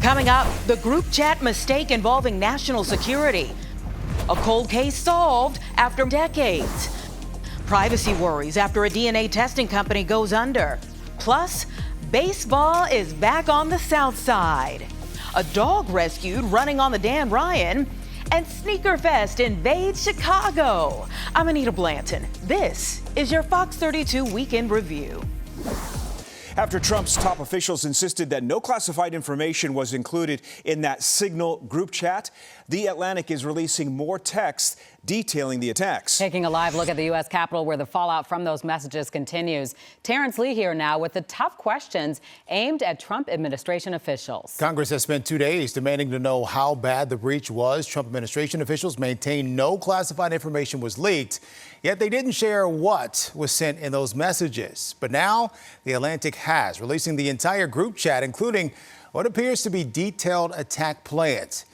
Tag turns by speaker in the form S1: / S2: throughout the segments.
S1: Coming up, the group chat mistake involving national security. A cold case solved after decades. Privacy worries after a DNA testing company goes under. Plus, baseball is back on the South Side. A dog rescued running on the Dan Ryan. And Sneaker Fest invades Chicago. I'm Anita Blanton. This is your Fox 32 Weekend Review.
S2: After Trump's top officials insisted that no classified information was included in that Signal group chat, The Atlantic is releasing more text detailing the attacks.
S3: Taking a live look at the U.S. Capitol where the fallout from those messages continues. Terrence Lee here now with the tough questions aimed at Trump administration officials.
S4: Congress has spent 2 days demanding to know how bad the breach was. Trump administration officials maintain no classified information was leaked, yet they didn't share what was sent in those messages. But now The Atlantic has, releasing the entire group chat, including what appears to be detailed attack plans.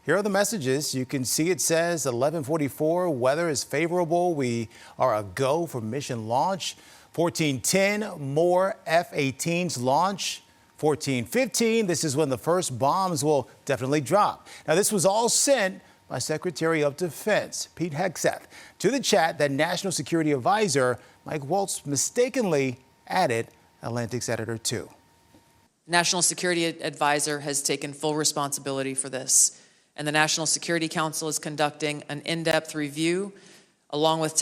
S4: Here are the messages. You can see it says 11:44, weather is favorable. We are a go for mission launch. 14:10, more F-18s launch. 14:15, this is when the first bombs will definitely drop. Now, this was all sent by Secretary of Defense Pete Hegseth to the chat that National Security Advisor Mike Waltz mistakenly added Atlantic's editor to.
S5: National Security Advisor has taken full responsibility for this, and the National Security Council is conducting an in-depth review along with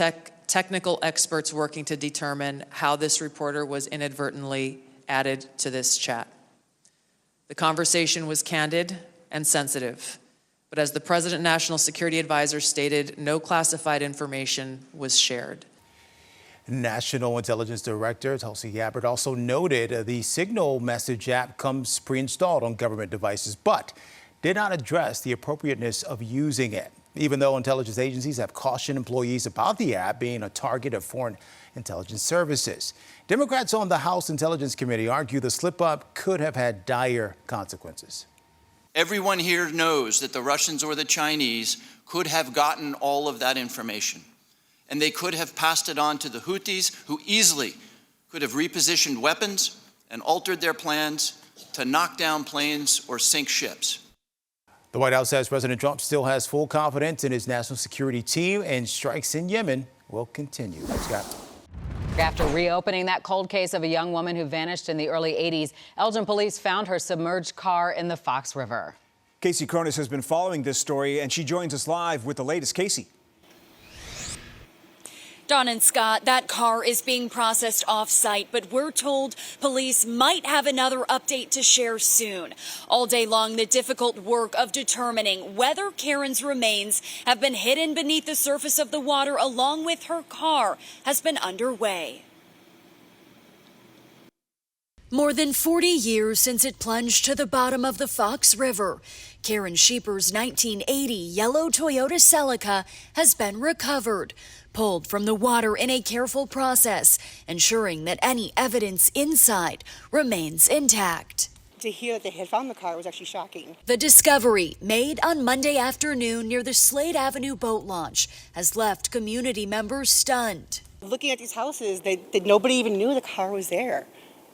S5: technical experts working to determine how this reporter was inadvertently added to this chat. The conversation was candid and sensitive, but as the President National Security Advisor stated, no classified information was shared.
S4: National Intelligence Director Tulsi Gabbard also noted the Signal message app comes pre-installed on government devices, but did not address the appropriateness of using it, even though intelligence agencies have cautioned employees about the app being a target of foreign intelligence services. Democrats on the House Intelligence Committee argue the slip-up could have had dire consequences.
S6: Everyone here knows that the Russians or the Chinese could have gotten all of that information, and they could have passed it on to the Houthis, who easily could have repositioned weapons and altered their plans to knock down planes or sink ships.
S4: The White House says President Trump still has full confidence in his national security team, and strikes in Yemen will continue. Scott.
S3: After reopening that cold case of a young woman who vanished in the early 80s, Elgin police found her submerged car in the Fox River.
S2: Casey Cronus has been following this story, and she joins us live with the latest. Casey.
S7: Don and Scott, that car is being processed off-site, but we're told police might have another update to share soon. All day long, the difficult work of determining whether Karen's remains have been hidden beneath the surface of the water along with her car has been underway. More than 40 years since it plunged to the bottom of the Fox River, Karen Sheeper's 1980 yellow Toyota Celica has been recovered, pulled from the water in a careful process, ensuring that any evidence inside remains intact.
S8: To hear that they had found the car was actually shocking.
S7: The discovery, made on Monday afternoon near the Slade Avenue boat launch, has left community members stunned.
S8: Looking at these houses, nobody even knew the car was there.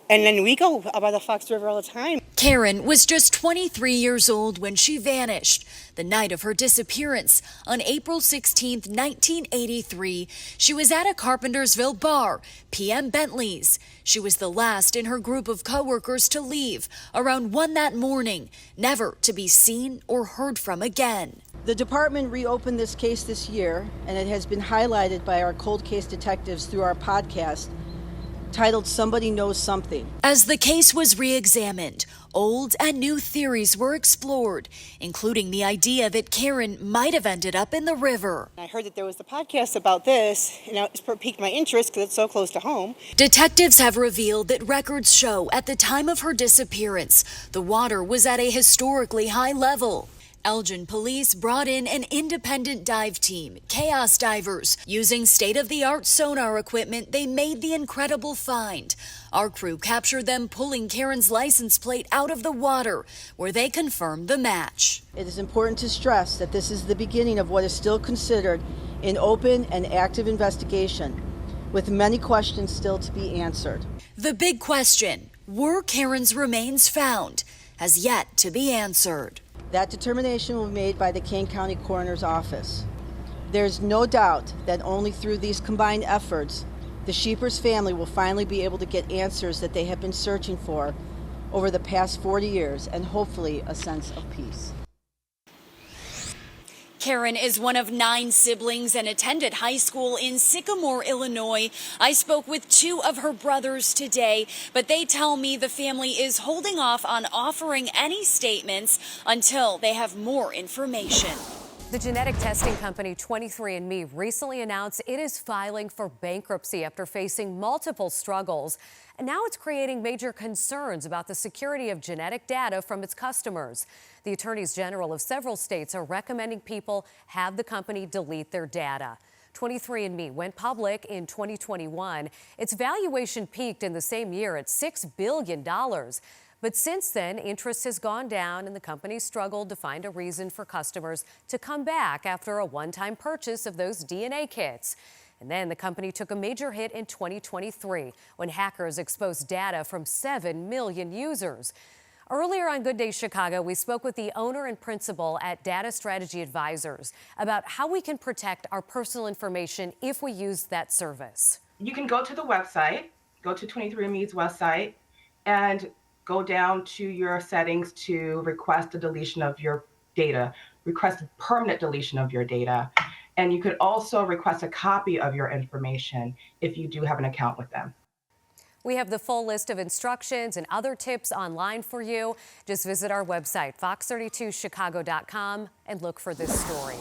S8: And then we go by the Fox River all the time.
S7: Karen was just 23 years old when she vanished. The night of her disappearance, on April 16, 1983, she was at a Carpentersville bar, PM Bentley's. She was the last in her group of coworkers to leave around 1 that morning, never to be seen or heard from again.
S9: The department reopened this case this year, and it has been highlighted by our cold case detectives through our podcast, titled Somebody Knows Something.
S7: As the case was re-examined, old and new theories were explored, including the idea that Karen might have ended up in the river.
S8: I heard that there was the podcast about this, and it piqued my interest because it's so close to home.
S7: Detectives have revealed that records show at the time of her disappearance, the water was at a historically high level. Elgin police brought in an independent dive team, Chaos Divers. Using state-of-the-art sonar equipment, they made the incredible find. Our crew captured them pulling Karen's license plate out of the water, where they confirmed the match.
S9: It is important to stress that this is the beginning of what is still considered an open and active investigation, with many questions still to be answered.
S7: The big question, were Karen's remains found? has yet to be answered.
S9: That determination will be made by the Kane County Coroner's Office. There's no doubt that only through these combined efforts, the Sheepers family will finally be able to get answers that they have been searching for over the past 40 years, and hopefully a sense of peace.
S7: Karen is one of 9 siblings and attended high school in Sycamore, Illinois. I spoke with 2 of her brothers today, but they tell me the family is holding off on offering any statements until they have more information.
S10: The genetic testing company 23andMe recently announced it is filing for bankruptcy after facing multiple struggles. And now it's creating major concerns about the security of genetic data from its customers. The attorneys general of several states are recommending people have the company delete their data. 23andMe went public in 2021. Its valuation peaked in the same year at $6 billion. But since then, interest has gone down and the company struggled to find a reason for customers to come back after a one-time purchase of those DNA kits. And then the company took a major hit in 2023 when hackers exposed data from 7 million users. Earlier on Good Day Chicago, we spoke with the owner and principal at Data Strategy Advisors about how we can protect our personal information if we use that service.
S11: You can go to the website, go to 23andMe's website, and go down to your settings to request a deletion of your data, request permanent deletion of your data. And you could also request a copy of your information if you do have an account with them.
S10: We have the full list of instructions and other tips online for you. Just visit our website, fox32chicago.com, and look for this story.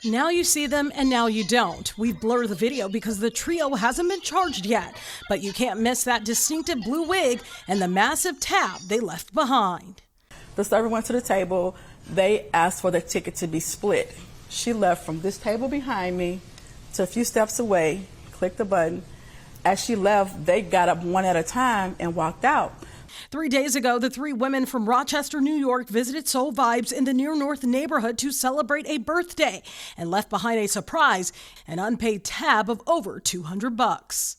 S12: Now you see them and now you don't. We've blurred the video because the trio hasn't been charged yet, but you can't miss that distinctive blue wig and the massive tab they left behind.
S13: The server went to the table. They asked for the ticket to be split. She left from this table behind me to a few steps away, clicked the button. As she left, they got up one at a time and walked out.
S12: 3 days ago, the 3 women from Rochester, New York visited Soul Vibes in the Near North neighborhood to celebrate a birthday and left behind a surprise, an unpaid tab of over $200.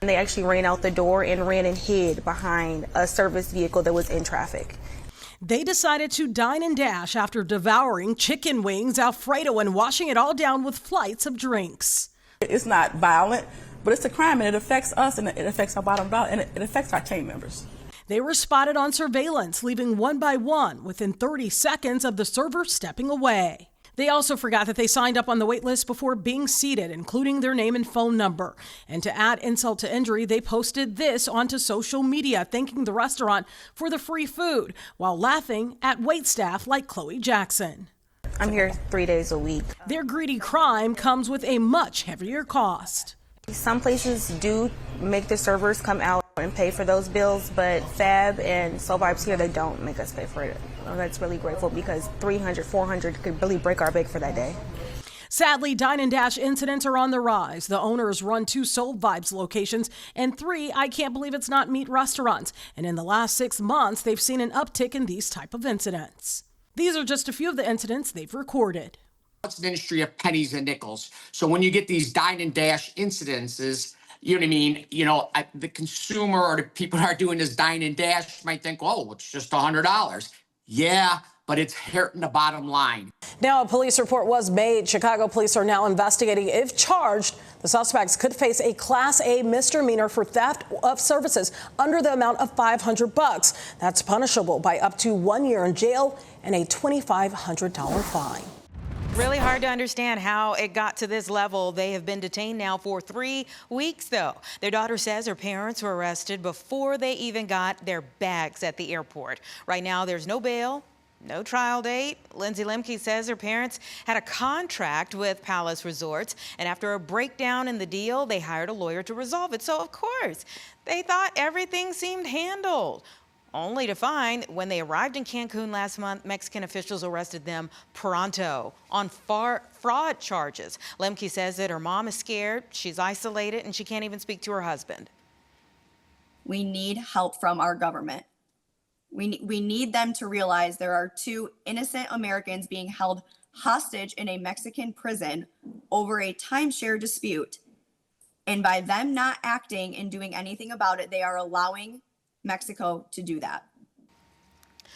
S14: They actually ran out the door and ran and hid behind a service vehicle that was in traffic.
S12: They decided to dine and dash after devouring chicken wings, Alfredo, and washing it all down with flights of drinks.
S13: It's not violent, but it's a crime, and it affects us, and it affects our bottom dollar, and it affects our team members.
S12: They were spotted on surveillance, leaving one by one within 30 seconds of the server stepping away. They also forgot that they signed up on the wait list before being seated, including their name and phone number. And to add insult to injury, they posted this onto social media, thanking the restaurant for the free food, while laughing at waitstaff like Chloe Jackson.
S14: I'm here 3 days a week.
S12: Their greedy crime comes with a much heavier cost.
S14: Some places do make the servers come out and pay for those bills, but Fab and Soul Vibes here, they don't make us pay for it. That's really grateful because $300, $400 could really break our bank for that day.
S12: Sadly, dine and dash incidents are on the rise. The owners run 2 Soul Vibes locations and 3 I Can't Believe It's Not Meat restaurants. And in the last 6 months, they've seen an uptick in these type of incidents. These are just a few of the incidents they've recorded.
S15: It's an industry of pennies and nickels. So when you get these dine and dash incidences, you know what I mean? You know, the consumer or the people that are doing this dine and dash might think, oh, it's just $100. Yeah, but it's hurting the bottom line.
S16: Now a police report was made. Chicago police are now investigating. If charged, the suspects could face a Class A misdemeanor for theft of services under the amount of $500. That's punishable by up to 1 year in jail and a $2,500 fine.
S1: Really hard to understand how it got to this level. They have been detained now for 3 weeks, though. Their daughter says her parents were arrested before they even got their bags at the airport. Right now, there's no bail, no trial date. Lindsay Lemke says her parents had a contract with Palace Resorts, and after a breakdown in the deal, they hired a lawyer to resolve it. So, of course, they thought everything seemed handled. Only to find when they arrived in Cancun last month, Mexican officials arrested them pronto on fraud charges. Lemke says that her mom is scared, she's isolated, and she can't even speak to her husband.
S17: We need help from our government. We need them to realize there are 2 innocent Americans being held hostage in a Mexican prison over a timeshare dispute. And by them not acting and doing anything about it, they are allowing Mexico to do that.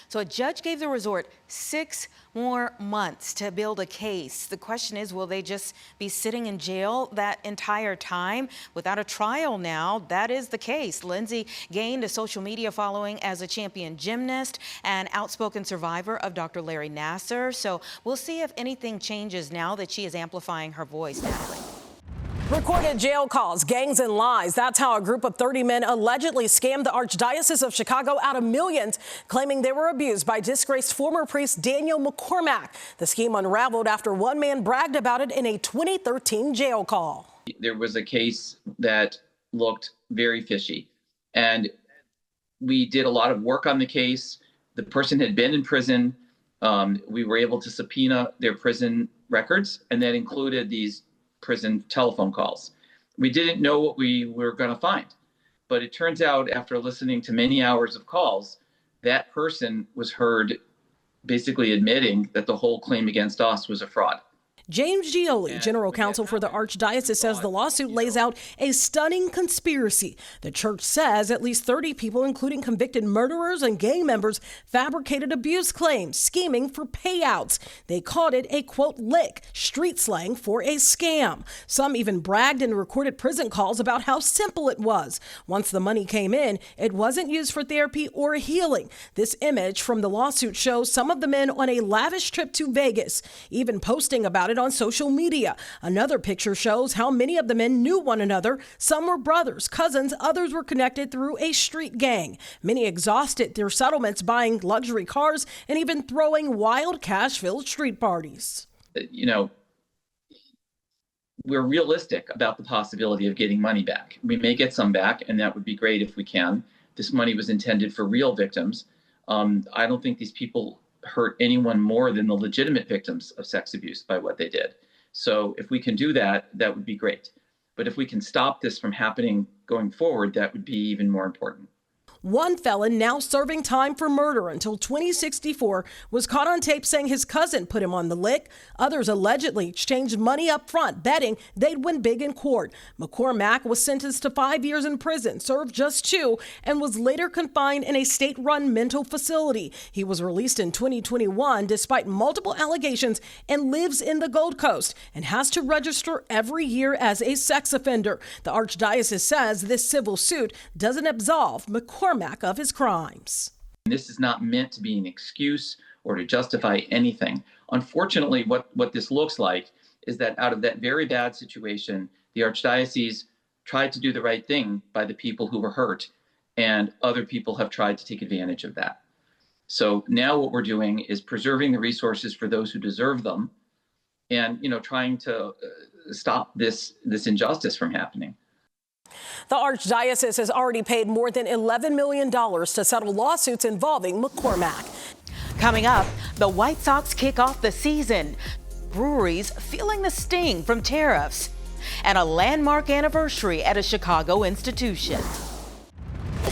S1: So a judge gave the resort 6 more months to build a case. The question is, will they just be sitting in jail that entire time without a trial now? That is the case. Lindsay gained a social media following as a champion gymnast and outspoken survivor of Dr. Larry Nassar. So we'll see if anything changes now that she is amplifying her voice, Natalie.
S16: Recorded jail calls, gangs, and lies. That's how a group of 30 men allegedly scammed the Archdiocese of Chicago out of millions, claiming they were abused by disgraced former priest Daniel McCormack. The scheme unraveled after one man bragged about it in a 2013 jail call.
S18: There was a case that looked very fishy, and we did a lot of work on the case. The person had been in prison. We were able to subpoena their prison records, and that included these prison telephone calls. We didn't know what we were going to find, but it turns out after listening to many hours of calls, that person was heard basically admitting that the whole claim against us was a fraud.
S16: James Gioli, general counsel for the Archdiocese, says the lawsuit lays out a stunning conspiracy. The church says at least 30 people, including convicted murderers and gang members, fabricated abuse claims, scheming for payouts. They called it a, quote, lick, street slang for a scam. Some even bragged in recorded prison calls about how simple it was. Once the money came in, it wasn't used for therapy or healing. This image from the lawsuit shows some of the men on a lavish trip to Vegas, even posting about it on social media. Another picture shows how many of the men knew one another. Some were brothers, cousins, others were connected through a street gang. Many exhausted their settlements buying luxury cars and even throwing wild cash-filled street parties.
S18: You know, we're realistic about the possibility of getting money back. We may get some back, and that would be great if we can. This money was intended for real victims. I don't think these people hurt anyone more than the legitimate victims of sex abuse by what they did. So if we can do that, that would be great. But if we can stop this from happening going forward, that would be even more important.
S16: One felon, now serving time for murder until 2064, was caught on tape saying his cousin put him on the lick. Others allegedly exchanged money up front, betting they'd win big in court. McCormack was sentenced to 5 years in prison, served just 2, and was later confined in a state-run mental facility. He was released in 2021 despite multiple allegations and lives in the Gold Coast and has to register every year as a sex offender. The Archdiocese says this civil suit doesn't absolve McCormack of his crimes.
S18: This is not meant to be an excuse or to justify anything. Unfortunately, what this looks like is that out of that very bad situation, the Archdiocese tried to do the right thing by the people who were hurt, and other people have tried to take advantage of that. So now what we're doing is preserving the resources for those who deserve them, and trying to stop this injustice from happening.
S16: The Archdiocese has already paid more than $11 million to settle lawsuits involving McCormack.
S1: Coming up, the White Sox kick off the season. Breweries feeling the sting from tariffs. And a landmark anniversary at a Chicago institution.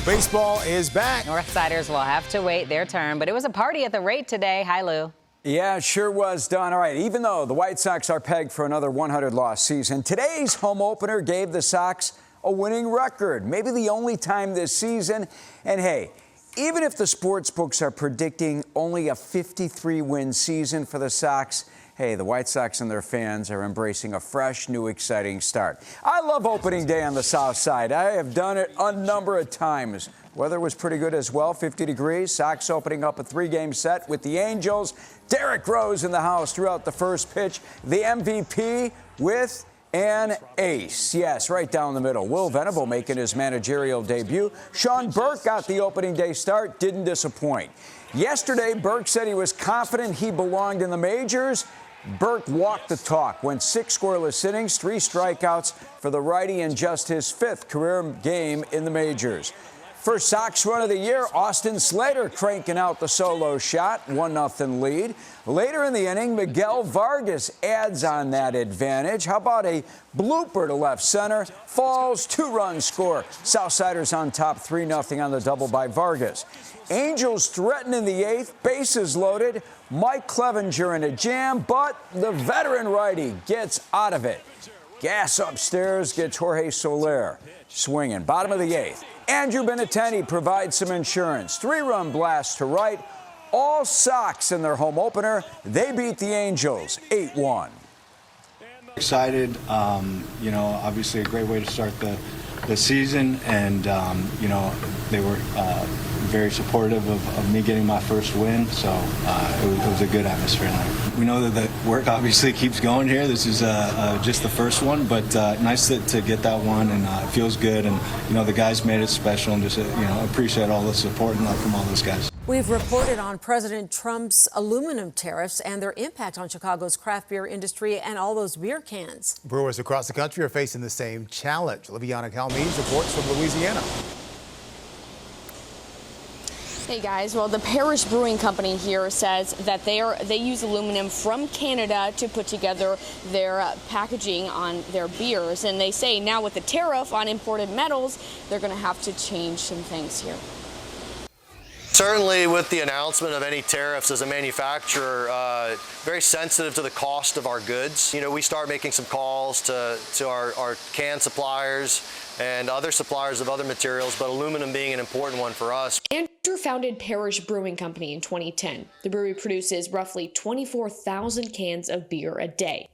S4: Baseball is back.
S3: Northsiders will have to wait their turn, but it was a party at the rate today. Hi, Lou.
S19: Yeah, it sure was, Don. All right, even though the White Sox are pegged for another 100-loss season, today's home opener gave the Sox a winning record, maybe the only time this season. And hey, even if the sports books are predicting only a 53-win season for the Sox, hey, the White Sox and their fans are embracing a fresh, new, exciting start. I love opening day on the South Side. I have done it a number of times. Weather was pretty good as well, 50 degrees. Sox opening up a 3-game set with the Angels. Derek Rose in the house throughout the first pitch. The MVP with an ace. Yes, right down the middle. Will Venable making his managerial debut. Sean Burke got the opening day start, didn't disappoint. Yesterday, Burke said he was confident he belonged in the majors. Burke walked the talk, went 6 scoreless innings, 3 strikeouts for the righty in just his 5th career game in the majors. First Sox run of the year, Austin Slater cranking out the solo shot, 1-0 lead. Later in the inning, Miguel Vargas adds on that advantage. How about a blooper to left center? Falls, 2-run score. Southsiders on top, 3-0 on the double by Vargas. Angels threaten in the 8th, bases loaded. Mike Clevenger in a jam, but the veteran righty gets out of it. Gas upstairs, gets Jorge Soler swinging. Bottom of the 8th. Andrew Benintendi provides some insurance. 3-run blast to right. All Sox in their home opener. They beat the Angels 8-1.
S20: Excited, you know, obviously a great way to start the season, and you know, they were very supportive of me getting my first win, so it was a good atmosphere. We know that the work obviously keeps going here. This is just the first one, but nice to get that one, and it feels good, and you know, the guys made it special, and just you know, appreciate all the support and love from all those guys.
S21: We've reported on President Trump's aluminum tariffs and their impact on Chicago's craft beer industry and all those beer cans.
S4: Brewers across the country are facing the same challenge. Liviana Calmees reports from Louisiana.
S22: Hey guys, well, the Parish Brewing Company here says that they use aluminum from Canada to put together their packaging on their beers, and they say now with the tariff on imported metals, they're going to have to change some things here.
S23: Certainly with the announcement of any tariffs as a manufacturer, very sensitive to the cost of our goods. You know, we start making some calls to our can suppliers and other suppliers of other materials, but aluminum being an important one for us.
S22: Andrew founded Parish Brewing Company in 2010. The brewery produces roughly 24,000 cans of beer a day.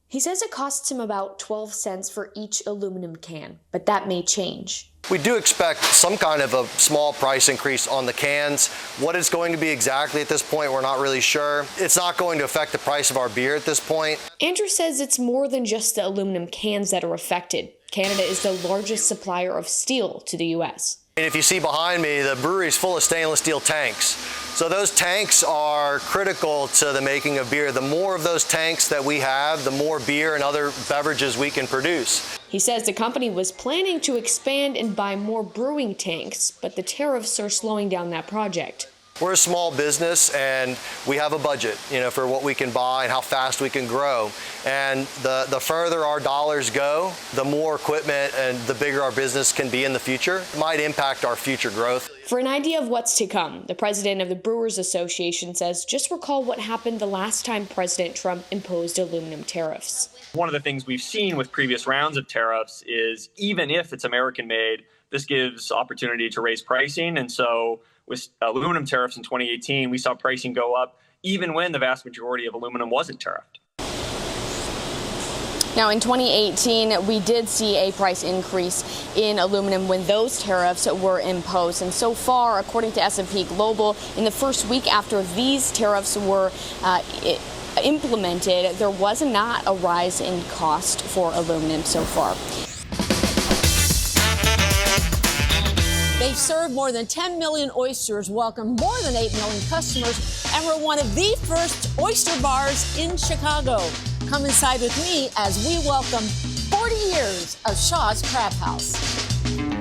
S22: He says it costs him about 12 cents for each aluminum can, but that may change.
S23: We do expect some kind of a small price increase on the cans. What it's going to be exactly at this point, we're not really sure. It's not going to affect the price of our beer at this point.
S22: Andrew says it's more than just the aluminum cans that are affected. Canada is the largest supplier of steel to the U.S.
S23: And if you see behind me, the brewery is full of stainless steel tanks. So those tanks are critical to the making of beer. The more of those tanks that we have, the more beer and other beverages we can produce.
S22: He says the company was planning to expand and buy more brewing tanks, but the tariffs are slowing down that project.
S23: We're a small business and we have a budget, you know, for what we can buy and how fast we can grow. And the further our dollars go, the more equipment and the bigger our business can be in the future. It might impact our future growth.
S22: For an idea of what's to come, the president of the Brewers Association says just recall what happened the last time President Trump imposed aluminum tariffs.
S24: One of the things we've seen with previous rounds of tariffs is even if it's American made, this gives opportunity to raise pricing. And so with aluminum tariffs in 2018, we saw pricing go up even when the vast majority of aluminum wasn't tariffed.
S22: Now, in 2018, we did see a price increase in aluminum when those tariffs were imposed. And so far, according to S&P Global, in the first week after these tariffs were implemented, there was not a rise in cost for aluminum so far.
S25: They've served more than 10 million oysters, welcomed more than 8 million customers, and were one of the first oyster bars in Chicago. Come inside with me as we welcome 40 years of Shaw's Crab House.
S26: Here we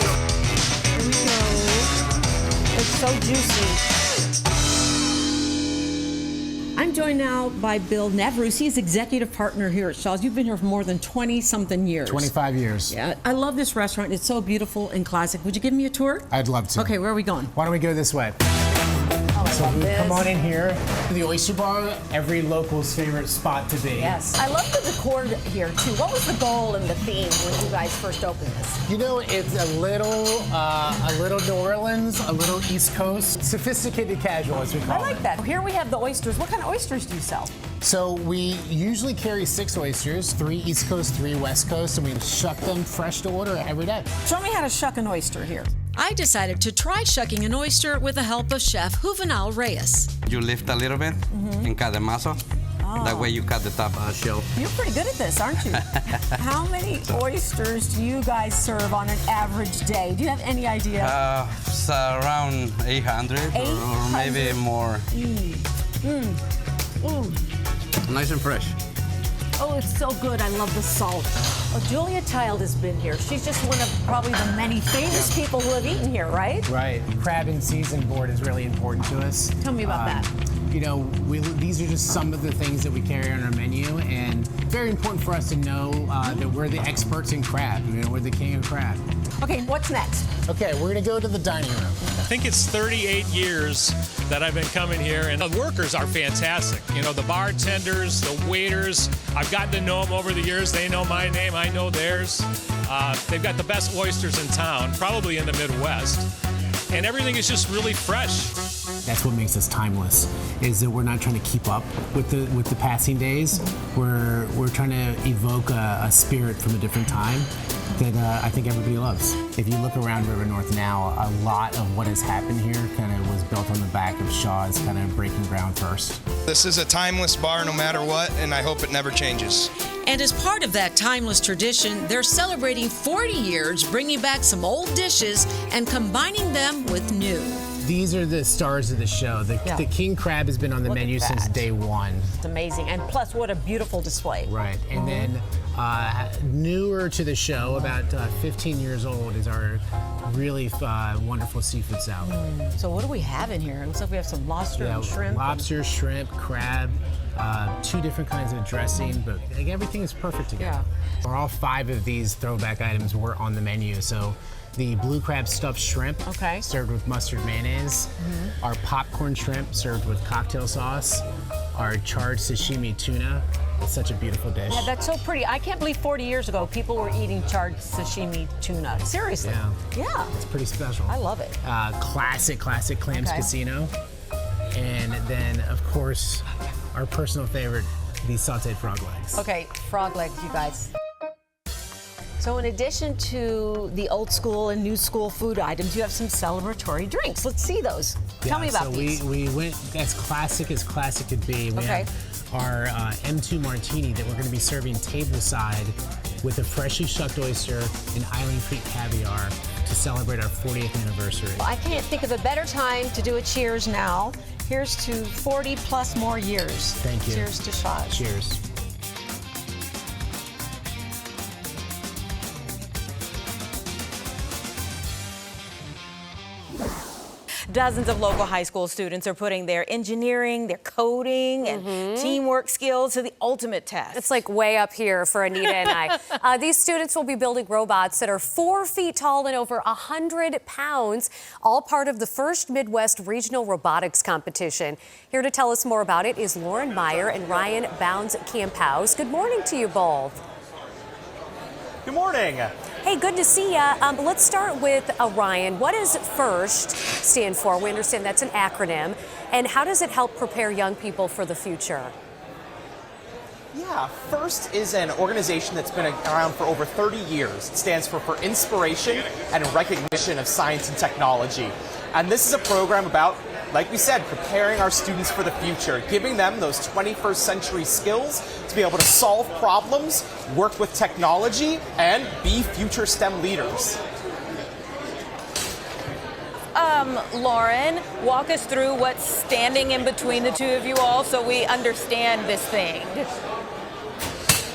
S26: go. It's so juicy. I'm joined now by Bill Navarus. He's executive partner here at Shaw's. You've been here for more than 20-something years.
S27: 25 years.
S26: Yeah, I love this restaurant. It's so beautiful and classic. Would you give me a tour?
S27: I'd love to.
S26: Okay, where are we going?
S27: Why don't we go this way? So we come on in here. The Oyster Bar, every local's favorite spot to be.
S26: Yes. I love the decor here, too. What was the goal and the theme when you guys first opened this?
S27: You know, it's a little New Orleans, a little East Coast, sophisticated casual, as we call it.
S26: I like that. Here we have the oysters. What kind of oysters do you sell?
S27: So we usually carry 6 oysters, 3 East Coast, 3 West Coast, and we shuck them fresh to order every day.
S26: Show me how to shuck an oyster here.
S28: I decided to try shucking an oyster with the help of Chef Juvenal Reyes.
S29: You lift a little bit and cut the muscle.
S26: Oh.
S29: That way you cut the top shell.
S26: You're pretty good at this, aren't you? How many oysters do you guys serve on an average day? Do you have any idea?
S29: It's around 800 or maybe more. Nice and fresh.
S26: Oh, it's so good. I love the salt. Well, Julia Child has been here. She's just one of probably the many famous people who have eaten here, right?
S27: Right. Crab in season board is really important to us.
S26: Tell me about that.
S27: these are just some of the things that we carry on our menu, and very important for us to know that we're the experts in crab. We're the king of crab.
S26: Okay, what's next?
S27: Okay, we're gonna go to the dining room.
S2: I think it's 38 years that I've been coming here, and the workers are fantastic. The bartenders, the waiters, I've gotten to know them over the years. They know my name, I know theirs. They've got the best oysters in town, probably in the Midwest. And everything is just really fresh.
S27: That's what makes us timeless, is that we're not trying to keep up with the passing days. We're trying to evoke a spirit from a different time that I think everybody loves. If you look around River North now, a lot of what has happened here kind of was built on the back of Shaw's kind of breaking ground first.
S5: This is a timeless bar no matter what, and I hope it never changes.
S28: And as part of that timeless tradition, they're celebrating 40 years, bringing back some old dishes and combining them with new.
S27: These are the stars of the show. The king crab has been on the menu since day one.
S26: It's amazing. And plus, what a beautiful display.
S27: Right. And then newer to the show, about 15 years old, is our really wonderful seafood salad.
S26: So what do we have in here? It looks like we have some lobster and shrimp.
S27: Lobster, shrimp, crab. 2 different kinds of dressing, but everything is perfect together. Yeah. All 5 of these throwback items were on the menu. So the blue crab stuffed shrimp, served with mustard mayonnaise. Our popcorn shrimp served with cocktail sauce. Our charred sashimi tuna. It's such a beautiful dish.
S26: Yeah, that's so pretty. I can't believe 40 years ago people were eating charred sashimi tuna. Seriously. Yeah.
S27: It's pretty special.
S26: I love it.
S27: Classic Clams Casino. And then, of course, our personal favorite, these sauteed frog legs.
S26: Okay, frog legs, you guys. So in addition to the old school and new school food items, you have some celebratory drinks. Let's see those. Tell me about these.
S27: We went as classic could be. We have our M2 Martini that we're going to be serving tableside with a freshly shucked oyster and Island Creek caviar to celebrate our 40th anniversary.
S26: Well, I can't think of a better time to do a cheers now. Here's to 40 plus more years.
S27: Thank you.
S26: Cheers to Shaw's.
S27: Cheers.
S1: Dozens of local high school students are putting their engineering, their coding, and teamwork skills to the ultimate test.
S6: It's like way up here for Anita and I. These students will be building robots that are 4 feet tall and over 100 pounds, all part of the first Midwest Regional Robotics Competition. Here to tell us more about it is Lauren Meyer and Ryan Bounds-Camphouse. Good morning to you both.
S7: Good morning.
S6: Hey, good to see you. Let's start with Ryan. What does FIRST stand for? We understand that's an acronym. And how does it help prepare young people for the future?
S7: Yeah, FIRST is an organization that's been around for over 30 years. It stands for Inspiration and Recognition of Science and Technology. And this is a program about, like we said, preparing our students for the future, giving them those 21st century skills to be able to solve problems, work with technology, and be future STEM leaders.
S1: Lauren, walk us through what's standing in between the two of you all so we understand this thing.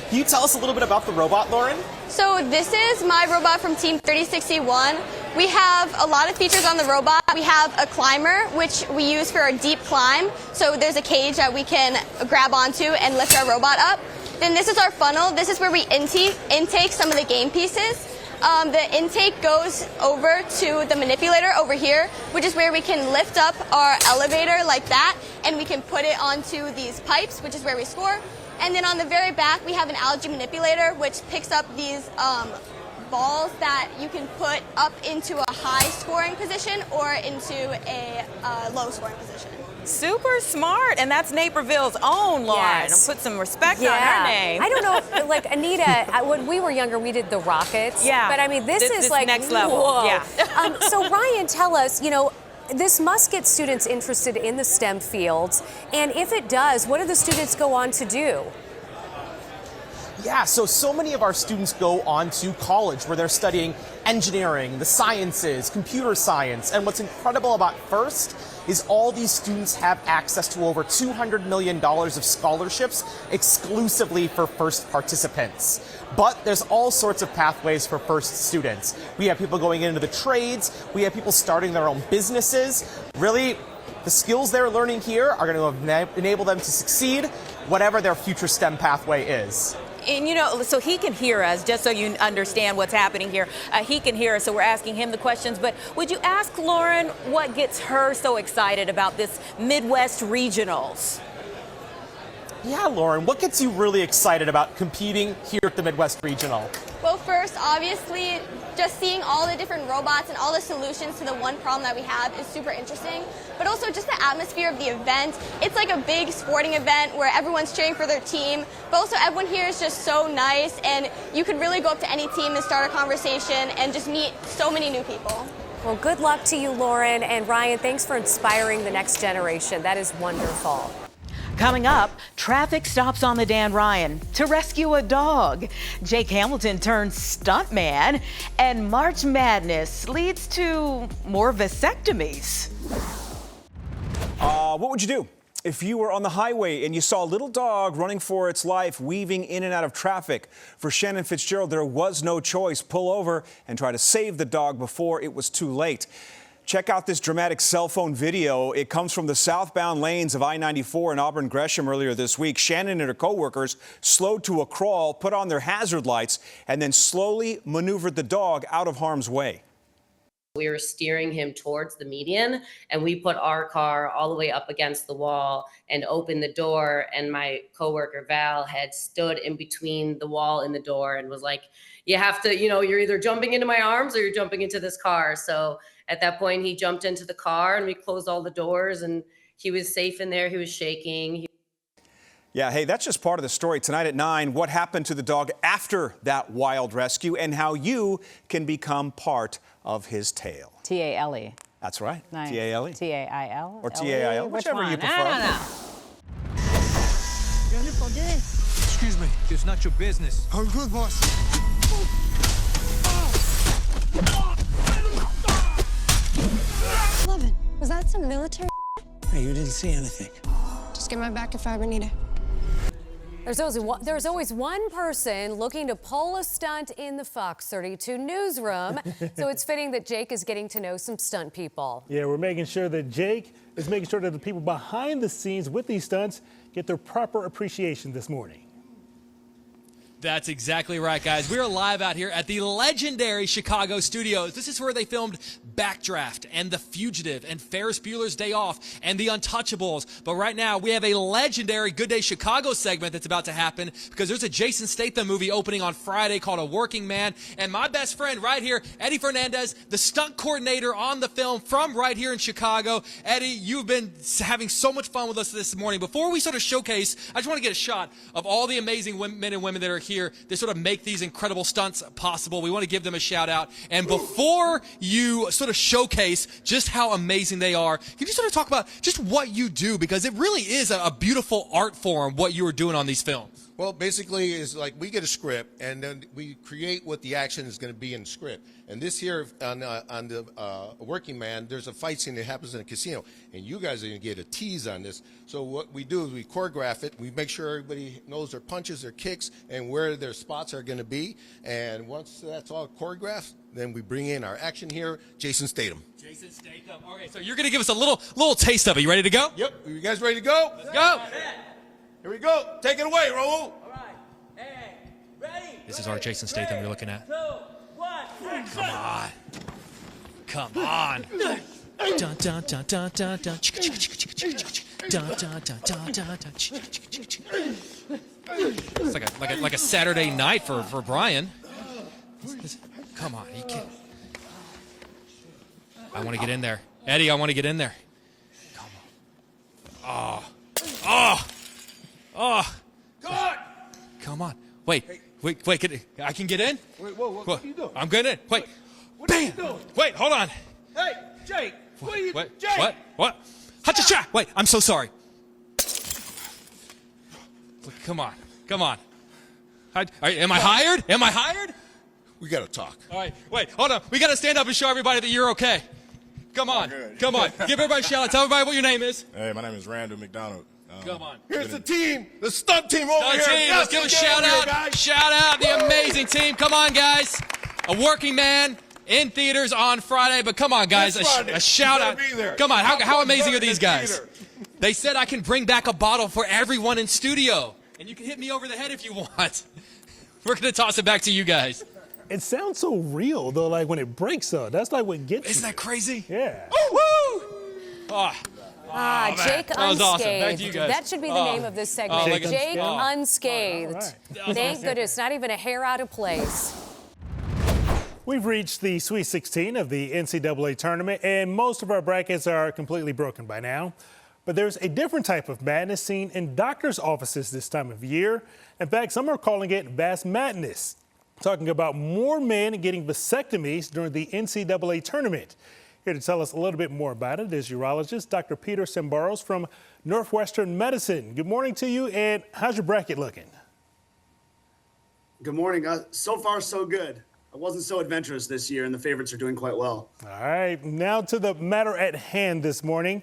S7: Can you tell us a little bit about the robot, Lauren?
S8: So this is my robot from Team 3061. We have a lot of features on the robot. We have a climber, which we use for a deep climb. So there's a cage that we can grab onto and lift our robot up. Then this is our funnel. This is where we intake some of the game pieces. The intake goes over to the manipulator over here, which is where we can lift up our elevator like that, and we can put it onto these pipes, which is where we score. And then on the very back, we have an algae manipulator, which picks up these balls that you can put up into a high scoring position or into a low scoring position.
S1: Super smart, and that's Naperville's own Lauren.
S6: Yes.
S1: Put some respect on her name.
S6: I don't know, like Anita, when we were younger, we did the rockets.
S1: Yeah.
S6: But I mean, this is like
S1: next level.
S6: Whoa.
S1: Yeah.
S6: So Ryan, tell us, this must get students interested in the STEM fields, and if it does, what do the students go on to do?
S7: Yeah, so many of our students go on to college where they're studying engineering, the sciences, computer science, and what's incredible about FIRST is all these students have access to over $200 million of scholarships exclusively for FIRST participants. But there's all sorts of pathways for FIRST students. We have people going into the trades, we have people starting their own businesses. Really, The skills they're learning here are going to enable them to succeed whatever their future STEM pathway is.
S1: And, you know, so he can hear us, just so you understand what's happening here. He can hear us, so we're asking him the questions. But would you ask Lauren what gets her so excited about this Midwest Regionals?
S7: Yeah, Lauren, what gets you really excited about competing here at the Midwest Regional?
S8: Well, first, obviously, just seeing all the different robots and all the solutions to the one problem that we have is super interesting. But also just the atmosphere of the event. It's like a big sporting event where everyone's cheering for their team. But also everyone here is just so nice, and you could really go up to any team and start a conversation and just meet so many new people.
S6: Well, good luck to you, Lauren. And Ryan, thanks for inspiring the next generation. That is wonderful.
S1: Coming up, traffic stops on the Dan Ryan to rescue a dog. Jake Hamilton turns stuntman, and March Madness leads to more vasectomies.
S9: What would you do if you were on the highway and you saw a little dog running for its life, weaving in and out of traffic? For Shannon Fitzgerald, there was no choice. Pull over and try to save the dog before it was too late. Check out this dramatic cell phone video. It comes from the southbound lanes of I-94 in Auburn Gresham earlier this week. Shannon and her co-workers slowed to a crawl, put on their hazard lights, and then slowly maneuvered the dog out of harm's way.
S10: We were steering him towards the median, and we put our car all the way up against the wall and opened the door, and my coworker Val had stood in between the wall and the door and was like, you have to, you know, you're either jumping into my arms or you're jumping into this car. So at that point, he jumped into the car and we closed all the doors, and he was safe in there. He was shaking.
S9: Yeah, hey, that's just part of the story. Tonight at 9, what happened to the dog after that wild rescue and how you can become part of his tale.
S3: T-A-L-E.
S9: That's right.
S3: Nice.
S9: T-A-L-E.
S3: T-A-I-L?
S9: Or T-A-I-L, whichever you prefer.
S3: I don't know.
S11: You're here for this. Excuse me, it's not your business. I'm good, boss.
S12: Levin, was that some military?
S11: Hey, you didn't see anything.
S12: Just get my back if I ever need it.
S6: There's always one person looking to pull a stunt in the Fox 32 newsroom. So it's fitting that Jake is getting to know some stunt people.
S13: Yeah, we're making sure that Jake is making sure that the people behind the scenes with these stunts get their proper appreciation this morning.
S14: That's exactly right, guys. We are live out here at the legendary Chicago studios. This is where they filmed Backdraft and The Fugitive and Ferris Bueller's Day Off and The Untouchables. But right now, we have a legendary Good Day Chicago segment that's about to happen because there's a Jason Statham movie opening on Friday called A Working Man. And my best friend right here, Eddie Fernandez, the stunt coordinator on the film from right here in Chicago. Eddie, you've been having so much fun with us this morning. Before we sort of showcase, I just want to get a shot of all the amazing men and women that are here that sort of make these incredible stunts possible. We want to give them a shout out. And before you sort of showcase just how amazing they are, can you sort of talk about just what you do? Because it really is a beautiful art form, what you are doing on these films.
S15: Well, basically, is like we get a script, and then we create what the action is going to be in the script. And this here on the Working Man, there's a fight scene that happens in a casino, and you guys are going to get a tease on this. So what we do is we choreograph it. We make sure everybody knows their punches, their kicks, and where their spots are going to be. And once that's all choreographed, then we bring in our action hero, Jason Statham.
S14: Jason Statham. Okay, so you're going to give us a little taste of it. You ready to go?
S15: Yep. Are you guys ready to go?
S14: Let's go.
S15: Here we go. Take it away, Raul.
S14: All right. Hey, ready? This is our Jason Statham you're looking at. 2, 1, come on. Come on. Dun dun dun dun dun dun. Dun dun dun dun dun dun. It's like a Saturday night for Brian. Come on, you can't. I want to get in there. Eddie, I want to get in there. Come on. Oh. Come on. Wait. I can get in?
S15: Wait, whoa, what are you doing?
S14: I'm getting in. Wait.
S15: What are you doing?
S14: Wait, hold on.
S15: Hey, Jake. What are you doing? Jake.
S14: What? Ha-cha-cha. Wait, I'm so sorry. Come on. Am I hired?
S15: We got to talk.
S14: All right, wait, hold on. We got to stand up and show everybody that you're okay. Come on. Give everybody a shout out. Tell everybody what your name is.
S17: Hey, my name is Randall McDonald.
S14: Come on.
S15: Here's the team, the stunt team over here.
S14: Yes, let's give a shout out. Shout out the amazing team. Come on, guys. A Working Man, In theaters on Friday, but come on, guys, a shout out. Come on, how amazing are these guys? They said I can bring back a bottle for everyone in studio, and you can hit me over the head if you want. We're going to toss it back to you guys.
S13: It sounds so real, though, like when it breaks, though. That's like what gets you.
S14: Isn't that crazy?
S13: Yeah.
S14: Oh, woo! Oh.
S6: Jake
S14: That was
S6: Unscathed.
S14: awesome. Back to you guys.
S6: That should be the name of this segment. Jake Unscathed.
S13: Right.
S6: Thank goodness, not even a hair out of place.
S13: We've reached the Sweet 16 of the NCAA tournament, and most of our brackets are completely broken by now. But there's a different type of madness seen in doctors' offices this time of year. In fact, some are calling it Vast Madness, talking about more men getting vasectomies during the NCAA tournament. Here to tell us a little bit more about it is urologist Dr. Peter Sambaros from Northwestern Medicine. Good morning to you, and how's your bracket looking?
S4: Good morning. So far, so good. I wasn't so adventurous this year, and the favorites are doing quite well.
S13: All right, now to the matter at hand this morning.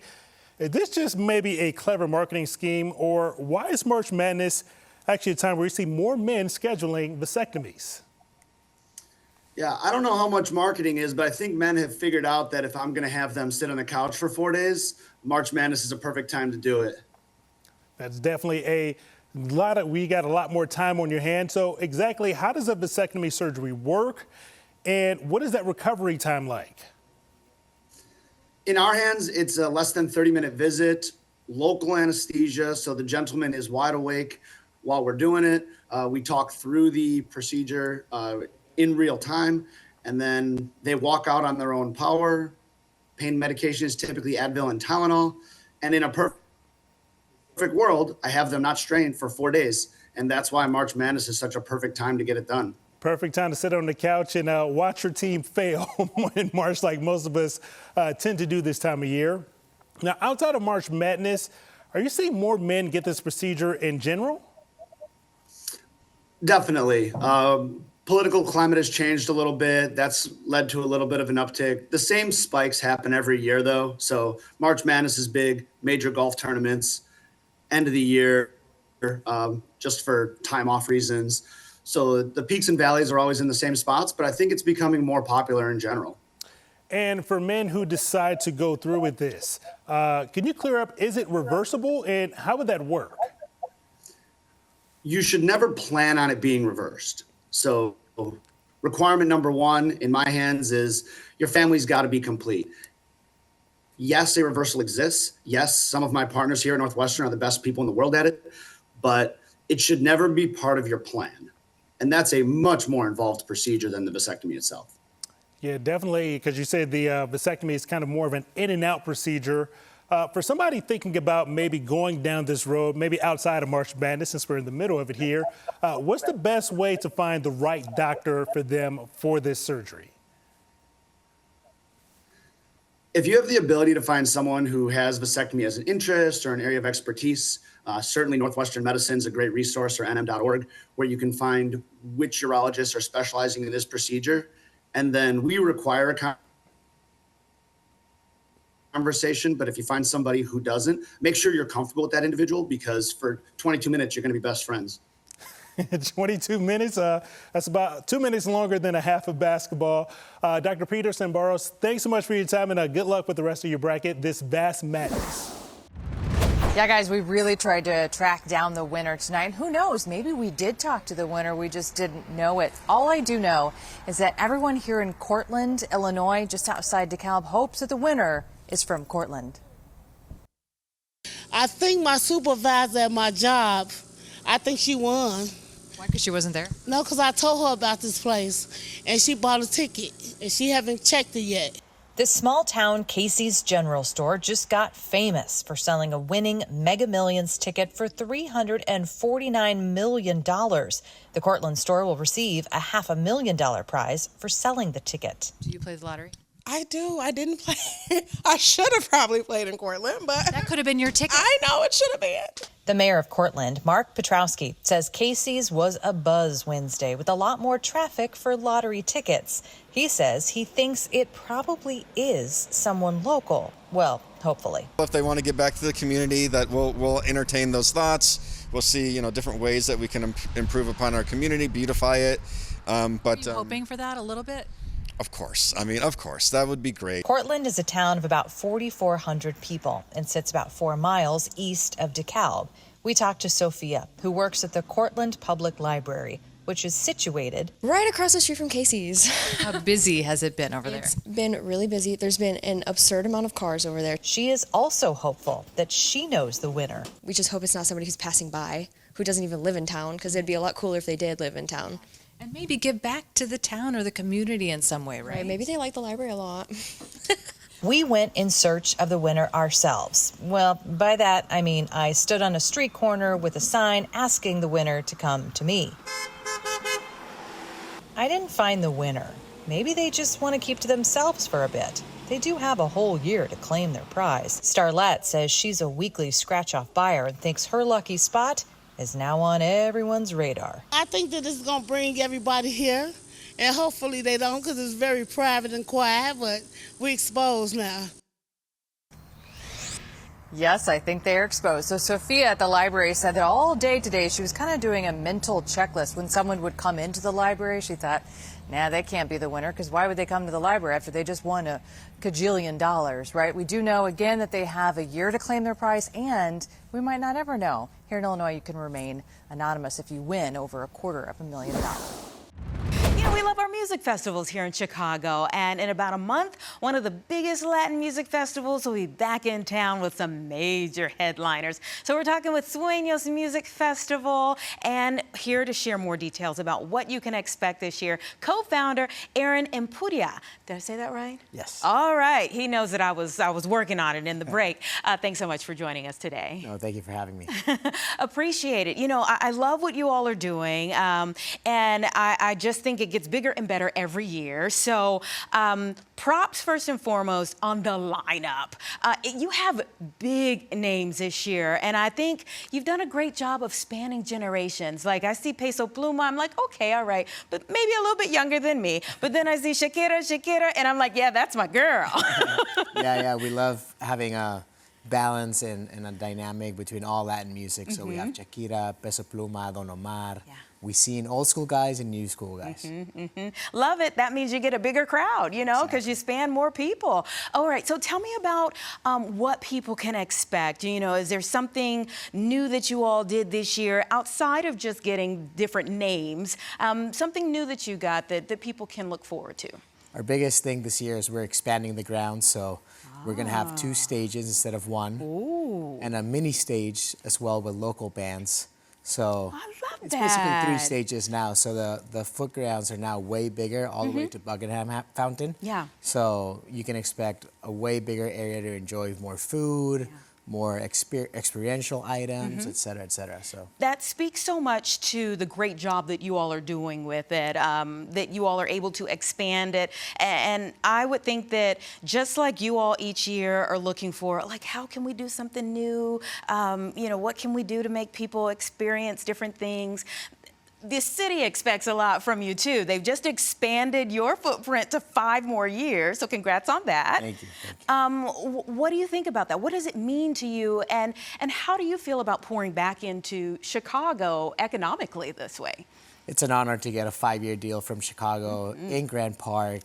S13: Is this just maybe a clever marketing scheme, or why is March Madness actually a time where you see more men scheduling vasectomies?
S4: Yeah, I don't know how much marketing is, but I think men have figured out that if I'm going to have them sit on the couch for 4 days, March Madness is a perfect time to do it.
S13: That's definitely we got a lot more time on your hands. So exactly how does a vasectomy surgery work, and what is that recovery time like?
S4: In our hands, it's a less than 30-minute visit, local anesthesia, so the gentleman is wide awake while we're doing it. We talk through the procedure in real time, and then they walk out on their own power. Pain medication is typically Advil and Tylenol, and in a perfect world, I have them not strained for 4 days, and that's why March Madness is such a perfect time to get it done.
S13: Perfect time to sit on the couch and watch your team fail in March, like most of us tend to do this time of year. Now, outside of March Madness, are you seeing more men get this procedure in general?
S4: Definitely. Political climate has changed a little bit. That's led to a little bit of an uptick. The same spikes happen every year, though. So March Madness is big, major golf tournaments, end of the year, just for time off reasons. So the peaks and valleys are always in the same spots, but I think it's becoming more popular in general.
S13: And for men who decide to go through with this, can you clear up, is it reversible, and how would that work?
S4: You should never plan on it being reversed. So requirement number one in my hands is your family's got to be complete. Yes, a reversal exists. Yes, some of my partners here at Northwestern are the best people in the world at it, but it should never be part of your plan. And that's a much more involved procedure than the vasectomy itself.
S13: Yeah, definitely, because you said the vasectomy is kind of more of an in and out procedure. For somebody thinking about maybe going down this road, maybe outside of March Madness, since we're in the middle of it here, what's the best way to find the right doctor for them for this surgery?
S4: If you have the ability to find someone who has vasectomy as an interest or an area of expertise, certainly Northwestern Medicine is a great resource, or nm.org, where you can find which urologists are specializing in this procedure. And then we require a conversation, but if you find somebody who doesn't, make sure you're comfortable with that individual, because for 22 minutes, you're going to be best friends.
S13: 22 minutes, that's about 2 minutes longer than a half of basketball. Dr. Peter Sambaros, thanks so much for your time, and good luck with the rest of your bracket, this Vast Madness.
S16: Yeah, guys, we really tried to track down the winner tonight. And who knows, maybe we did talk to the winner, we just didn't know it. All I do know is that everyone here in Cortland, Illinois, just outside DeKalb, hopes that the winner is from Cortland.
S17: I think my supervisor at my job, I think she won.
S16: Why? Because she wasn't there?
S17: No, because I told her about this place, and she bought a ticket, and she haven't checked it yet.
S16: This small town Casey's General Store just got famous for selling a winning Mega Millions ticket for $349 million. The Cortland store will receive a $500,000 prize for selling the ticket. Do you play the lottery?
S17: I do. I didn't play. I should have probably played in Cortland, but
S16: that could have been your ticket.
S17: I know it should have been.
S16: The mayor of Cortland, Mark Petrowski, says Casey's was a buzz Wednesday with a lot more traffic for lottery tickets. He says he thinks it probably is someone local. Well, hopefully.
S18: If they want to get back to the community, that we'll entertain those thoughts. We'll see, different ways that we can improve upon our community, beautify it.
S16: Are you hoping for that a little bit?
S18: Of course. I mean, of course. That would be great.
S16: Cortland is a town of about 4,400 people and sits about 4 miles east of DeKalb. We talked to Sophia, who works at the Cortland Public Library, which is situated
S12: right across the street from Casey's.
S2: How busy has it been over there?
S12: It's been really busy. There's been an absurd amount of cars over there.
S16: She is also hopeful that she knows the winner.
S12: We just hope it's not somebody who's passing by who doesn't even live in town, because it'd be a lot cooler if they did live in town.
S2: And maybe give back to the town or the community in some way, right?
S12: Maybe they like the library a lot.
S16: We went in search of the winner ourselves. Well, by that, I mean I stood on a street corner with a sign asking the winner to come to me. I didn't find the winner. Maybe they just want to keep to themselves for a bit. They do have a whole year to claim their prize. Starlette says she's a weekly scratch-off buyer and thinks her lucky spot is now on everyone's radar.
S17: I think that it's going to bring everybody here, and hopefully they don't, because it's very private and quiet, but we're exposed now.
S2: Yes, I think they're exposed. So Sophia at the library said that all day today she was kind of doing a mental checklist. When someone would come into the library, she thought, nah, they can't be the winner, because why would they come to the library after they just won a cajillion dollars, right? We do know, again, that they have a year to claim their prize, and we might not ever know. Here in Illinois, you can remain anonymous if you win over $250,000.
S1: You know, we love our music festivals here in Chicago, and in about a month, one of the biggest Latin music festivals will be back in town with some major headliners. So we're talking with Sueños Music Festival, and here to share more details about what you can expect this year, co-founder Aaron Impuria. Did I say that right?
S19: Yes.
S1: All right. He knows that I was working on it in the break. Thanks so much for joining us today.
S19: No, thank you for having me.
S1: Appreciate it. You know, I love what you all are doing, and I just think it gets bigger and better every year. So props first and foremost on the lineup. You have big names this year, and I think you've done a great job of spanning generations. Like, I see Peso Pluma, I'm like, okay, all right, but maybe a little bit younger than me. But then I see Shakira, and I'm like, yeah, that's my girl.
S19: Yeah, we love having a balance and a dynamic between all Latin music. So we have Shakira, Peso Pluma, Don Omar. Yeah. We seen old school guys and new school guys.
S1: Love it. That means you get a bigger crowd, you know, because you span more people. All right, so tell me about what people can expect. You know, is there something new that you all did this year outside of just getting different names? Something new that you got that people can look forward to?
S19: Our biggest thing this year is we're expanding the ground, so we're going to have 2 stages instead of 1.
S1: Ooh.
S19: And a mini stage as well with local bands. So
S1: I love
S19: it's
S1: that.
S19: basically 3 stages now. So the footgrounds are now way bigger, all the way to Buckingham Fountain.
S1: Yeah.
S19: So you can expect a way bigger area to enjoy more food, more experiential items, et cetera, et cetera. So
S1: that speaks so much to the great job that you all are doing with it, that you all are able to expand it. And I would think that just like you all each year are looking for, like, how can we do something new? You know, what can we do to make people experience different things? The city expects a lot from you, too. They've just expanded your footprint to 5 more years, so congrats on that.
S19: Thank you.
S1: What do you think about that? What does it mean to you, and how do you feel about pouring back into Chicago economically this way?
S19: It's an honor to get a 5-year deal from Chicago in Grant Park,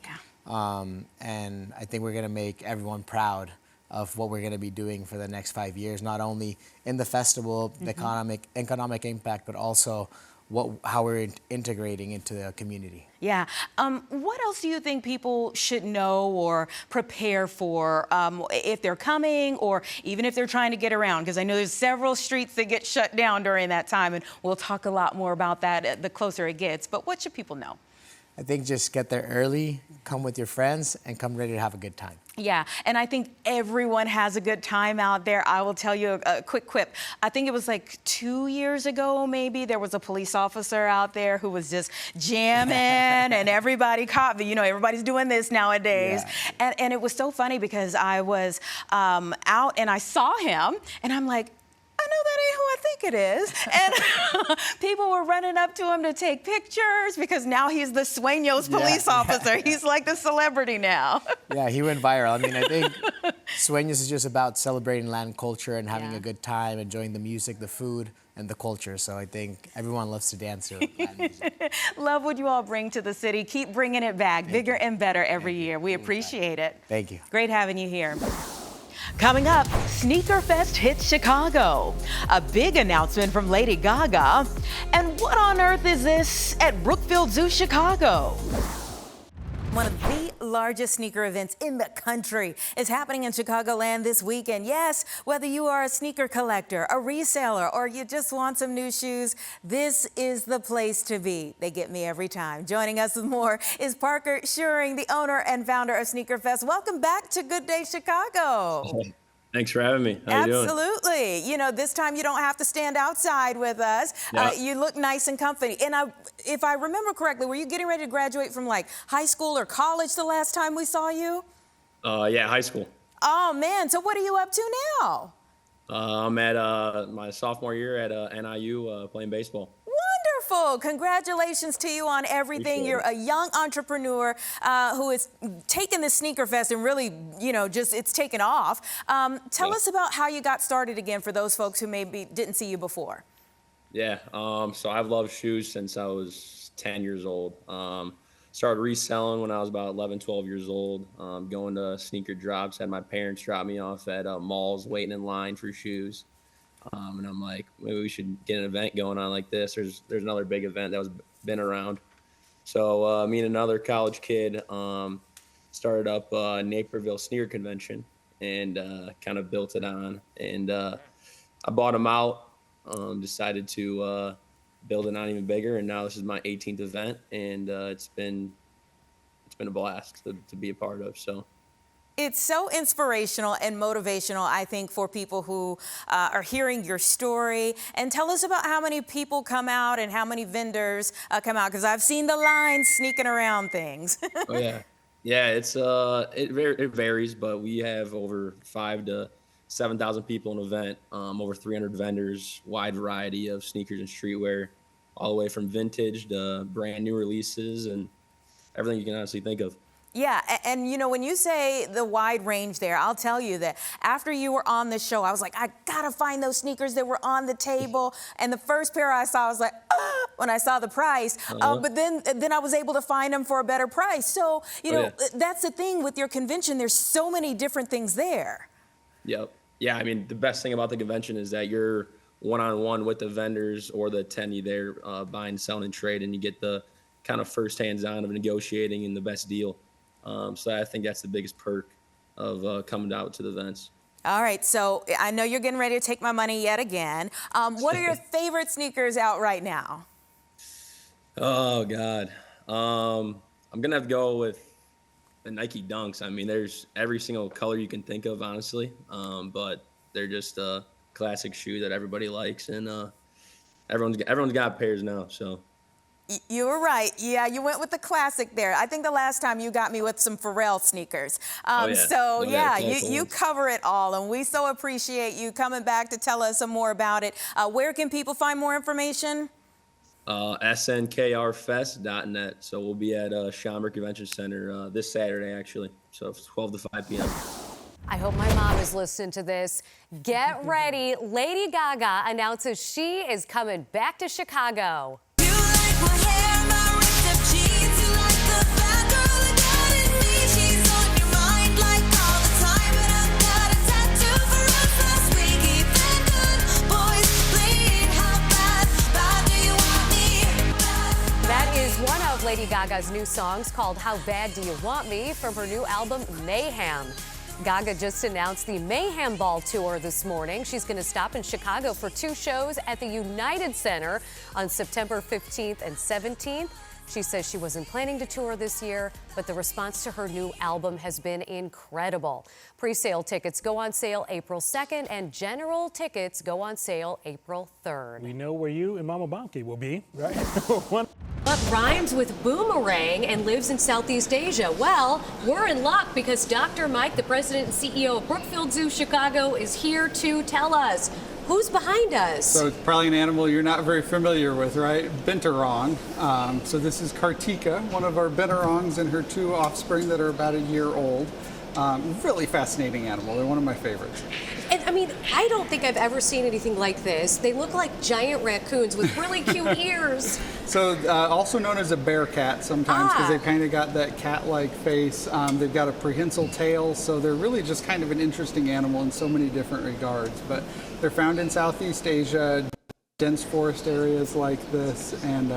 S19: and I think we're going to make everyone proud of what we're going to be doing for the next 5 years, not only in the festival, the economic impact, but also how we're integrating into the community.
S1: Yeah. What else do you think people should know or prepare for if they're coming, or even if they're trying to get around? Because I know there's several streets that get shut down during that time, and we'll talk a lot more about that the closer it gets. But what should people know?
S19: I think just get there early, come with your friends, and come ready to have a good time.
S1: Yeah, and I think everyone has a good time out there. I will tell you a quick quip. I think it was like 2 years ago, maybe, there was a police officer out there who was just jamming, and everybody caught me. You know, everybody's doing this nowadays. Yeah. And it was so funny because I was out and I saw him, and I'm like, I know that ain't who I think it is. And people were running up to him to take pictures because now he's the Sueños police officer. He's like the celebrity now.
S19: Yeah, he went viral. I mean, I think Sueños is just about celebrating Latin culture and having a good time, enjoying the music, the food, and the culture. So I think everyone loves to dance to Latin music.
S1: Love what you all bring to the city. Keep bringing it back, bigger and better every year. We appreciate it.
S19: Thank you.
S1: Great having you here. Coming up, Sneaker Fest hits Chicago. A big announcement from Lady Gaga. And what on earth is this at Brookfield Zoo, Chicago? One of the largest sneaker events in the country is happening in Chicagoland this weekend. Yes, whether you are a sneaker collector, a reseller, or you just want some new shoes, this is the place to be. They get me every time. Joining us with more is Parker Schuring, the owner and founder of Sneaker Fest. Welcome back to Good Day Chicago.
S5: Thanks for having me. How you doing?
S1: Absolutely. You know, this time you don't have to stand outside with us.
S5: Yeah.
S1: You look nice and comfy. And if I remember correctly, were you getting ready to graduate from like high school or college the last time we saw you?
S5: Yeah, high school.
S1: Oh, man. So what are you up to now?
S5: I'm at my sophomore year at NIU playing baseball.
S1: Wonderful. Congratulations to you on everything. You're a young entrepreneur who is taking the Sneaker Fest and really, you know, just it's taken off. Tell us about how you got started again for those folks who maybe didn't see you before.
S5: Yeah, so I've loved shoes since I was 10 years old. Started reselling when I was about 11, 12 years old, going to sneaker drops, had my parents drop me off at malls waiting in line for shoes. And I'm like, maybe we should get an event going on like this. There's another big event that was been around. So me and another college kid started up Naperville Sneaker Convention and kind of built it on. And I bought them out, decided to build it on even bigger. And now this is my 18th event, and it's been a blast to be a part of. So.
S1: It's so inspirational and motivational, I think, for people who are hearing your story. And tell us about how many people come out and how many vendors come out, because I've seen the lines sneaking around things.
S5: Oh, yeah. Yeah, it varies, but we have over 5,000 to 7,000 people in an event, over 300 vendors, wide variety of sneakers and streetwear, all the way from vintage to brand new releases and everything you can honestly think of.
S1: Yeah, and you know, when you say the wide range there, I'll tell you that after you were on the show, I was like, I gotta find those sneakers that were on the table. And the first pair I saw, I was like, when I saw the price. But then I was able to find them for a better price. So, you know, that's the thing with your convention. There's so many different things there.
S5: Yep. Yeah, I mean, the best thing about the convention is that you're one-on-one with the vendors or the attendee there, buying, selling, and trade, and you get the kind of first hands-on of negotiating and the best deal. So I think that's the biggest perk of coming out to the events.
S1: All right, so I know you're getting ready to take my money yet again. What are your favorite sneakers out right now?
S5: Oh, God. I'm going to have to go with the Nike Dunks. I mean, there's every single color you can think of, honestly. But they're just a classic shoe that everybody likes. And everyone's got pairs now, so.
S1: You were right. Yeah, you went with the classic there. I think the last time you got me with some Pharrell sneakers. So, you cover it all, and we so appreciate you coming back to tell us some more about it. Where can people find more information?
S5: snkrfest.net. So we'll be at Schaumburg Convention Center this Saturday, actually. So 12 to 5 p.m.
S6: I hope my mom is listening to this. Get ready. Lady Gaga announces she is coming back to Chicago. That is one of Lady Gaga's new songs called How Bad Do You Want Me from her new album Mayhem. Gaga just announced the Mayhem Ball Tour this morning. She's going to stop in Chicago for 2 shows at the United Center on September 15th and 17th. She says she wasn't planning to tour this year, but the response to her new album has been incredible. Pre-sale tickets go on sale April 2nd, and general tickets go on sale April 3rd.
S13: We know where you and Mama Bonke will be, right?
S6: What rhymes with boomerang and lives in Southeast Asia? Well, we're in luck because Dr. Mike, the president and CEO of Brookfield Zoo Chicago, is here to tell us. Who's behind us?
S20: So it's probably an animal you're not very familiar with, right? Binturong. So this is Kartika, one of our binturongs, and her 2 offspring that are about a year old. Really fascinating animal. They're one of my favorites.
S6: And I mean, I don't think I've ever seen anything like this. They look like giant raccoons with really cute ears.
S20: So also known as a bear cat sometimes, because they've kind of got that cat-like face. They've got a prehensile tail, so they're really just kind of an interesting animal in so many different regards. But they're found in Southeast Asia, dense forest areas like this, and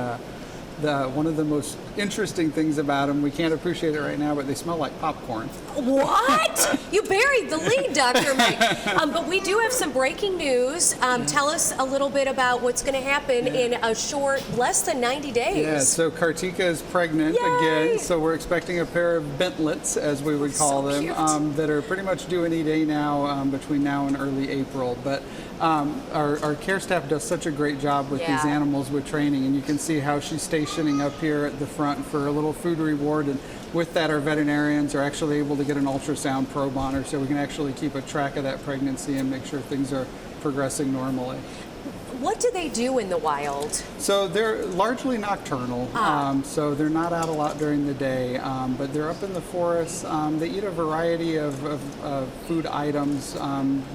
S20: one of the most interesting things about them, we can't appreciate it right now, but they smell like popcorn.
S6: What? You buried the lead, Dr. Mike. But we do have some breaking news. Tell us a little bit about what's going to happen in a short, less than 90 days.
S20: Yeah, so Kartika is pregnant again, so we're expecting a pair of bentlets, as we would call them, that are pretty much due any day now, between now and early April. But our care staff does such a great job with these animals with training, and you can see how she's stationing up here at the front for a little food reward. And with that, our veterinarians are actually able to get an ultrasound probe on her, so we can actually keep a track of that pregnancy and make sure things are progressing normally.
S6: What do they do in the wild?
S20: So they're largely nocturnal, so they're not out a lot during the day, but they're up in the forest. They eat a variety of food items.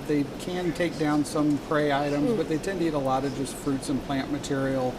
S20: They can take down some prey items, but they tend to eat a lot of just fruits and plant material.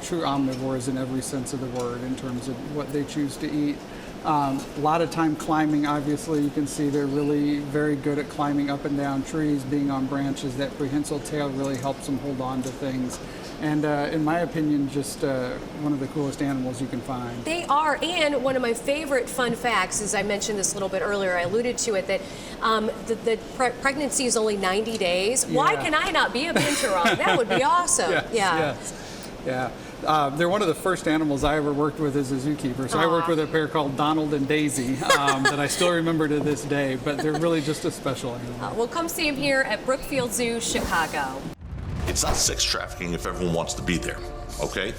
S20: True omnivores in every sense of the word in terms of what they choose to eat. A lot of time climbing, obviously. You can see they're really very good at climbing up and down trees, being on branches. That prehensile tail really helps them hold on to things. And in my opinion, just one of the coolest animals you can find.
S6: They are, and one of my favorite fun facts, as I mentioned this a little bit earlier, I alluded to it, that the pregnancy is only 90 days. Yeah. Why can I not be a binturong? That would be awesome.
S20: Yes. Yeah. They're one of the first animals I ever worked with as a zookeeper. So I worked with a pair called Donald and Daisy that I still remember to this day, but they're really just a special animal.
S6: We'll come see him here at Brookfield Zoo, Chicago.
S21: It's not sex trafficking if everyone wants to be there, okay?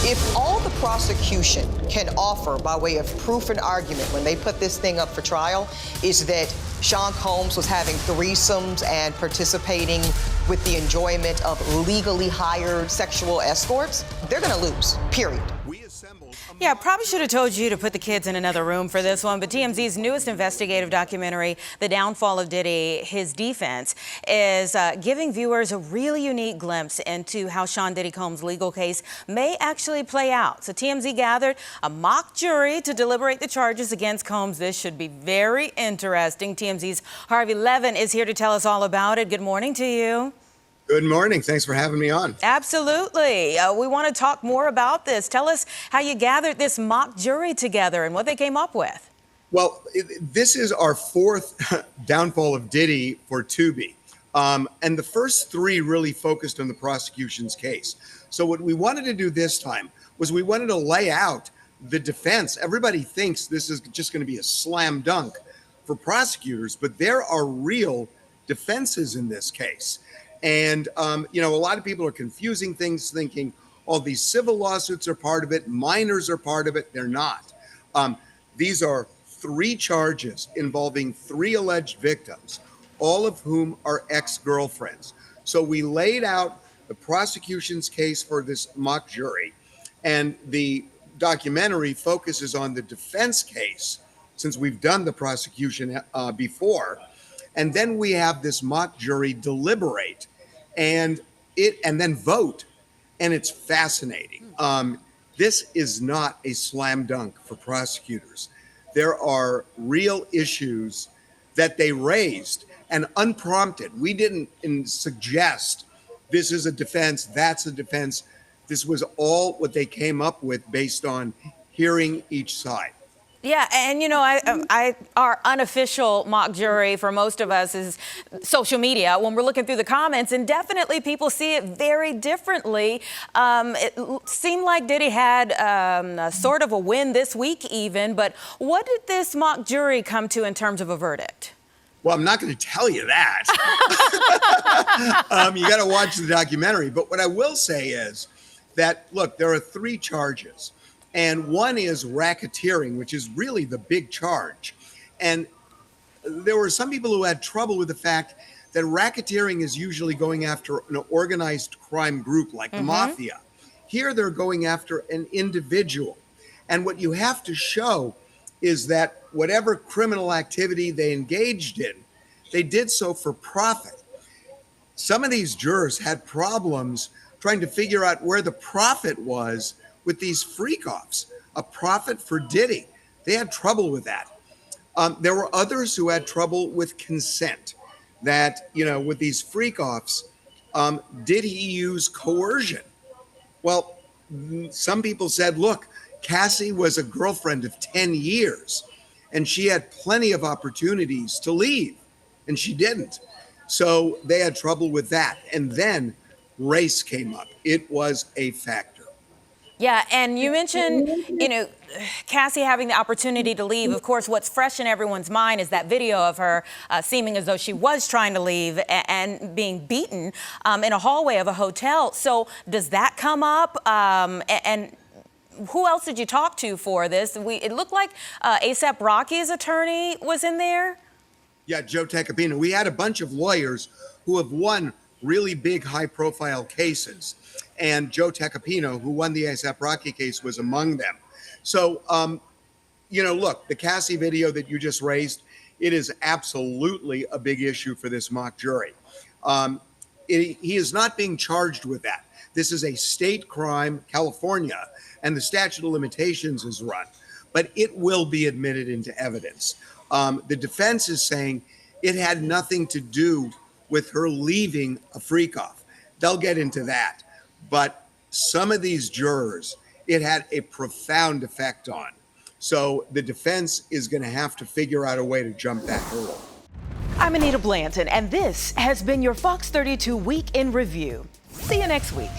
S22: If all the prosecution can offer by way of proof and argument when they put this thing up for trial is that Sean Combs was having threesomes and participating with the enjoyment of legally hired sexual escorts, they're going to lose, period.
S1: Yeah, probably should have told you to put the kids in another room for this one, but TMZ's newest investigative documentary, The Downfall of Diddy, His Defense, is giving viewers a really unique glimpse into how Sean Diddy Combs' legal case may actually play out. So TMZ gathered a mock jury to deliberate the charges against Combs. This should be very interesting. TMZ's Harvey Levin is here to tell us all about it. Good morning to you.
S23: Good morning. Thanks for having me on.
S1: Absolutely. We want to talk more about this. Tell us how you gathered this mock jury together and what they came up with.
S23: Well, this is our fourth downfall of Diddy for Tubi. And the first three really focused on the prosecution's case. So what we wanted to do this time was we wanted to lay out the defense. Everybody thinks this is just going to be a slam dunk for prosecutors, but there are real defenses in this case. And, a lot of people are confusing things, thinking all these civil lawsuits are part of it, minors are part of it. They're not. These are three charges involving three alleged victims, all of whom are ex-girlfriends. So we laid out the prosecution's case for this mock jury, and the documentary focuses on the defense case, since we've done the prosecution before. And then we have this mock jury deliberate and then vote. And it's fascinating. This is not a slam dunk for prosecutors. There are real issues that they raised and unprompted. We didn't suggest this is a defense, that's a defense. This was all what they came up with based on hearing each side.
S1: Yeah, and our unofficial mock jury for most of us is social media when we're looking through the comments, and definitely people see it very differently. It seemed like Diddy had sort of a win this week even, but what did this mock jury come to in terms of a verdict?
S23: Well, I'm not going to tell you that. You got to watch the documentary. But what I will say is that, look, there are three charges. And one is racketeering, which is really the big charge. And there were some people who had trouble with the fact that racketeering is usually going after an organized crime group like the mafia. Here they're going after an individual. And what you have to show is that whatever criminal activity they engaged in, they did so for profit. Some of these jurors had problems trying to figure out where the profit was with these freak-offs. A profit for Diddy. They had trouble with that. There were others who had trouble with consent. That, with these freak-offs, did he use coercion? Well, some people said, look, Cassie was a girlfriend of 10 years, and she had plenty of opportunities to leave, and she didn't. So they had trouble with that. And then race came up. It was a factor.
S1: Yeah, and you mentioned, Cassie having the opportunity to leave. Of course, what's fresh in everyone's mind is that video of her seeming as though she was trying to leave and being beaten in a hallway of a hotel. So does that come up? And who else did you talk to for this? It looked like A$AP Rocky's attorney was in there.
S23: Yeah, Joe Tacopina. We had a bunch of lawyers who have won really big, high-profile cases. And Joe Tacopina, who won the A$AP Rocky case, was among them. So, look, the Cassie video that you just raised, it is absolutely a big issue for this mock jury. He is not being charged with that. This is a state crime, California, and the statute of limitations is run. But it will be admitted into evidence. The defense is saying it had nothing to do with her leaving a freak-off. They'll get into that. But some of these jurors, it had a profound effect on. So the defense is going to have to figure out a way to jump that hurdle.
S1: I'm Anita Blanton, and this has been your Fox 32 Week in Review. See you next week.